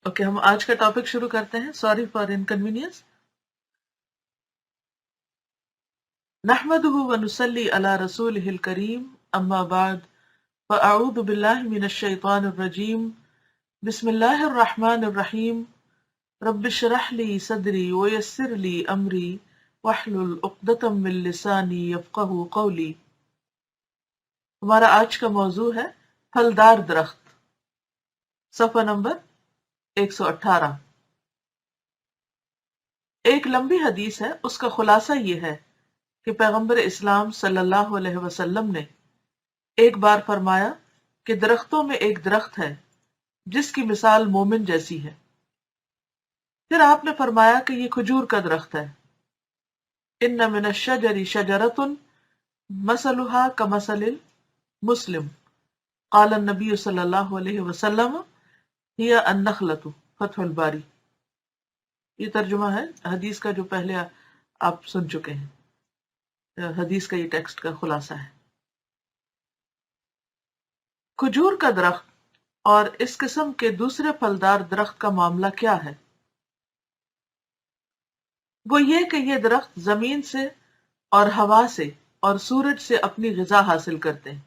Okay, ہم آج کا ٹاپک شروع کرتے ہیں. Sorry for inconvenience. نحمده ونصلي على رسوله الكريم. اما بعد فاعوذ بالله من الشيطان الرجيم. بسم الله الرحمن الرحيم. رب اشرح لي صدري ويسر لي امري واحلل عقدة من لساني يفقهوا قولي. ہمارا آج کا موضوع ہے پھلدار درخت. صفحہ نمبر 118. ایک لمبی حدیث ہے، اس کا خلاصہ یہ ہے کہ پیغمبر اسلام صلی اللہ علیہ وسلم نے ایک بار فرمایا کہ درختوں میں ایک درخت ہے جس کی مثال مومن جیسی ہے. پھر آپ نے فرمایا کہ یہ کھجور کا درخت ہے. ان من الشجر شجرۃ مثلها كمثل المسلم. قال النبی صلی اللہ علیہ وسلم هي النخلۃ. فتح الباری. یہ ترجمہ ہے حدیث کا جو پہلے آپ سن چکے ہیں. حدیث کا یہ ٹیکسٹ کا خلاصہ ہے. کھجور کا درخت اور اس قسم کے دوسرے پھلدار درخت کا معاملہ کیا ہے؟ وہ یہ کہ یہ درخت زمین سے اور ہوا سے اور سورج سے اپنی غذا حاصل کرتے ہیں،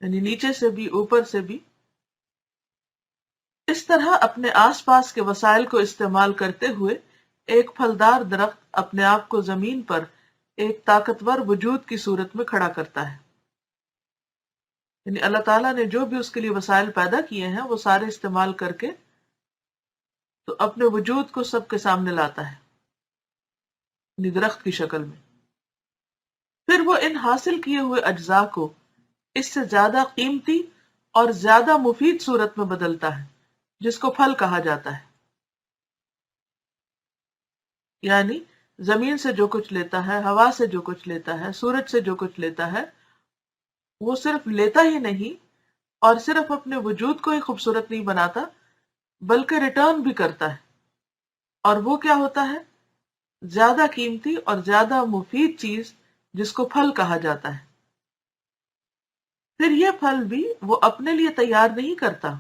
یعنی نیچے سے بھی اوپر سے بھی. اس طرح اپنے آس پاس کے وسائل کو استعمال کرتے ہوئے ایک پھلدار درخت اپنے آپ کو زمین پر ایک طاقتور وجود کی صورت میں کھڑا کرتا ہے. یعنی اللہ تعالیٰ نے جو بھی اس کے لیے وسائل پیدا کیے ہیں وہ سارے استعمال کر کے تو اپنے وجود کو سب کے سامنے لاتا ہے، یعنی درخت کی شکل میں. پھر وہ ان حاصل کیے ہوئے اجزاء کو اس سے زیادہ قیمتی اور زیادہ مفید صورت میں بدلتا ہے جس کو پھل کہا جاتا ہے. یعنی زمین سے جو کچھ لیتا ہے، ہوا سے جو کچھ لیتا ہے، سورج سے جو کچھ لیتا ہے، وہ صرف لیتا ہی نہیں اور صرف اپنے وجود کو ہی خوبصورت نہیں بناتا بلکہ ریٹرن بھی کرتا ہے. اور وہ کیا ہوتا ہے؟ زیادہ قیمتی اور زیادہ مفید چیز جس کو پھل کہا جاتا ہے. پھر یہ پھل بھی وہ اپنے لیے تیار نہیں کرتا،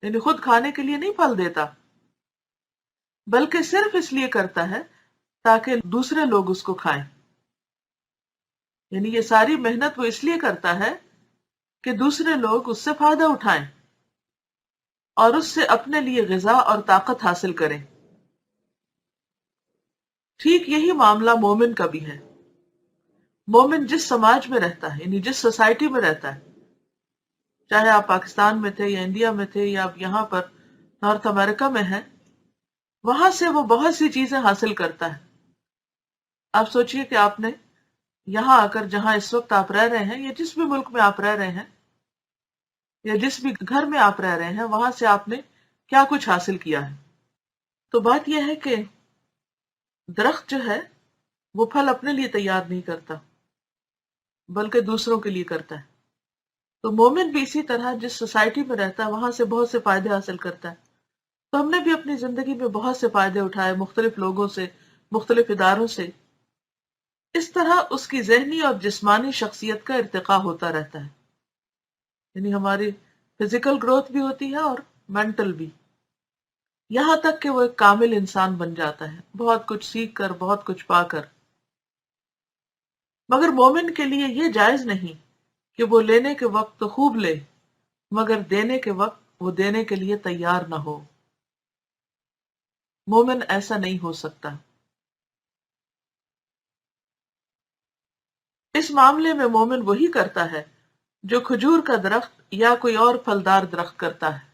یعنی خود کھانے کے لیے نہیں پھل دیتا، بلکہ صرف اس لیے کرتا ہے تاکہ دوسرے لوگ اس کو کھائیں. یعنی یہ ساری محنت وہ اس لیے کرتا ہے کہ دوسرے لوگ اس سے فائدہ اٹھائیں اور اس سے اپنے لیے غذا اور طاقت حاصل کریں. ٹھیک یہی معاملہ مومن کا بھی ہے. مومن جس سماج میں رہتا ہے، یعنی جس سوسائٹی میں رہتا ہے، چاہے آپ پاکستان میں تھے یا انڈیا میں تھے یا آپ یہاں پر نارتھ امریکہ میں ہیں، وہاں سے وہ بہت سی چیزیں حاصل کرتا ہے. آپ سوچئے کہ آپ نے یہاں آ کر جہاں اس وقت آپ رہ رہے ہیں یا جس بھی ملک میں آپ رہ رہے ہیں یا جس بھی گھر میں آپ رہ رہے ہیں، وہاں سے آپ نے کیا کچھ حاصل کیا ہے. تو بات یہ ہے کہ درخت جو ہے وہ پھل اپنے لیے تیار نہیں کرتا بلکہ دوسروں کے لیے کرتا ہے. تو مومن بھی اسی طرح جس سوسائٹی میں رہتا ہے وہاں سے بہت سے فائدے حاصل کرتا ہے. تو ہم نے بھی اپنی زندگی میں بہت سے فائدے اٹھائے، مختلف لوگوں سے، مختلف اداروں سے. اس طرح اس کی ذہنی اور جسمانی شخصیت کا ارتقاء ہوتا رہتا ہے، یعنی ہماری فزیکل گروتھ بھی ہوتی ہے اور مینٹل بھی، یہاں تک کہ وہ ایک کامل انسان بن جاتا ہے، بہت کچھ سیکھ کر، بہت کچھ پا کر. مگر مومن کے لیے یہ جائز نہیں کہ وہ لینے کے وقت تو خوب لے مگر دینے کے وقت وہ دینے کے لیے تیار نہ ہو. مومن ایسا نہیں ہو سکتا. اس معاملے میں مومن وہی کرتا ہے جو کھجور کا درخت یا کوئی اور پھلدار درخت کرتا ہے.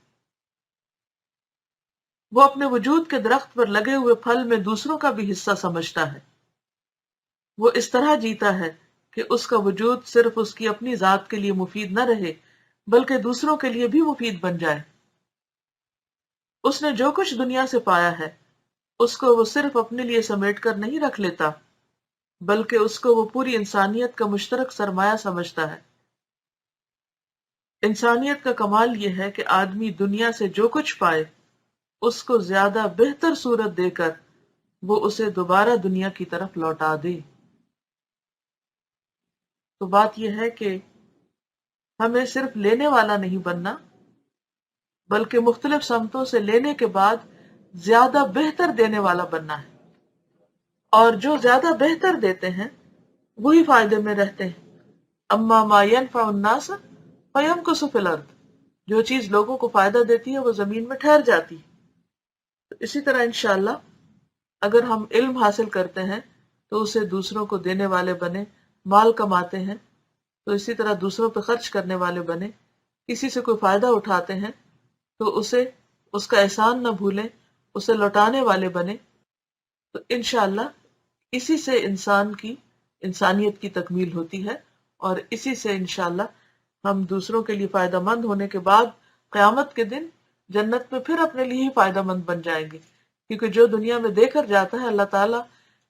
وہ اپنے وجود کے درخت پر لگے ہوئے پھل میں دوسروں کا بھی حصہ سمجھتا ہے. وہ اس طرح جیتا ہے کہ اس کا وجود صرف اس کی اپنی ذات کے لیے مفید نہ رہے بلکہ دوسروں کے لیے بھی مفید بن جائے. اس نے جو کچھ دنیا سے پایا ہے اس کو وہ صرف اپنے لیے سمیٹ کر نہیں رکھ لیتا بلکہ اس کو وہ پوری انسانیت کا مشترک سرمایہ سمجھتا ہے. انسانیت کا کمال یہ ہے کہ آدمی دنیا سے جو کچھ پائے اس کو زیادہ بہتر صورت دے کر وہ اسے دوبارہ دنیا کی طرف لوٹا دے. تو بات یہ ہے کہ ہمیں صرف لینے والا نہیں بننا بلکہ مختلف سمتوں سے لینے کے بعد زیادہ بہتر دینے والا بننا ہے، اور جو زیادہ بہتر دیتے ہیں وہی فائدے میں رہتے ہیں۔ اما ما ينفع الناس فيمكث في الارض، جو چیز لوگوں کو فائدہ دیتی ہے وہ زمین میں ٹھہر جاتی ہے۔ تو اسی طرح انشاءاللہ اگر ہم علم حاصل کرتے ہیں تو اسے دوسروں کو دینے والے بنے، مال کماتے ہیں تو اسی طرح دوسروں پہ خرچ کرنے والے بنے، کسی سے کوئی فائدہ اٹھاتے ہیں تو اسے اس کا احسان نہ بھولیں، اسے لوٹانے والے بنے، تو انشاءاللہ اسی سے انسان کی انسانیت کی تکمیل ہوتی ہے، اور اسی سے انشاءاللہ ہم دوسروں کے لیے فائدہ مند ہونے کے بعد قیامت کے دن جنت میں پھر اپنے لیے ہی فائدہ مند بن جائیں گے، کیونکہ جو دنیا میں دے کر جاتا ہے اللہ تعالیٰ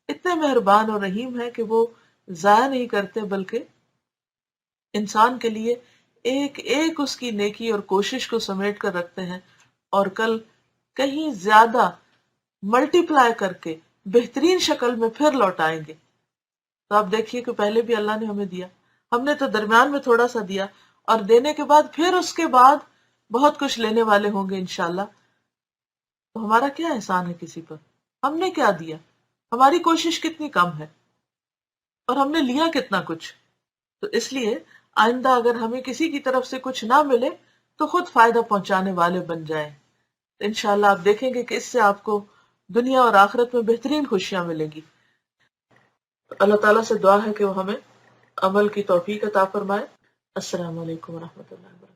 اتنے مہربان اور رحیم ہے کہ وہ ضائع نہیں کرتے، بلکہ انسان کے لیے ایک ایک اس کی نیکی اور کوشش کو سمیٹ کر رکھتے ہیں، اور کل کہیں زیادہ ملٹی پلائی کر کے بہترین شکل میں پھر لوٹائیں گے۔ تو آپ دیکھیے کہ پہلے بھی اللہ نے ہمیں دیا، ہم نے تو درمیان میں تھوڑا سا دیا، اور دینے کے بعد پھر اس کے بعد بہت کچھ لینے والے ہوں گے انشاءاللہ۔ تو ہمارا کیا احسان ہے کسی پر؟ ہم نے کیا دیا؟ ہماری کوشش کتنی کم ہے، اور ہم نے لیا کتنا کچھ؟ تو اس لیے آئندہ اگر ہمیں کسی کی طرف سے کچھ نہ ملے تو خود فائدہ پہنچانے والے بن جائیں۔ انشاءاللہ آپ دیکھیں گے کہ اس سے آپ کو دنیا اور آخرت میں بہترین خوشیاں ملیں گی۔ اللہ تعالیٰ سے دعا ہے کہ وہ ہمیں عمل کی توفیق عطا فرمائے۔ السلام علیکم ورحمۃ اللہ وبرکاتہ۔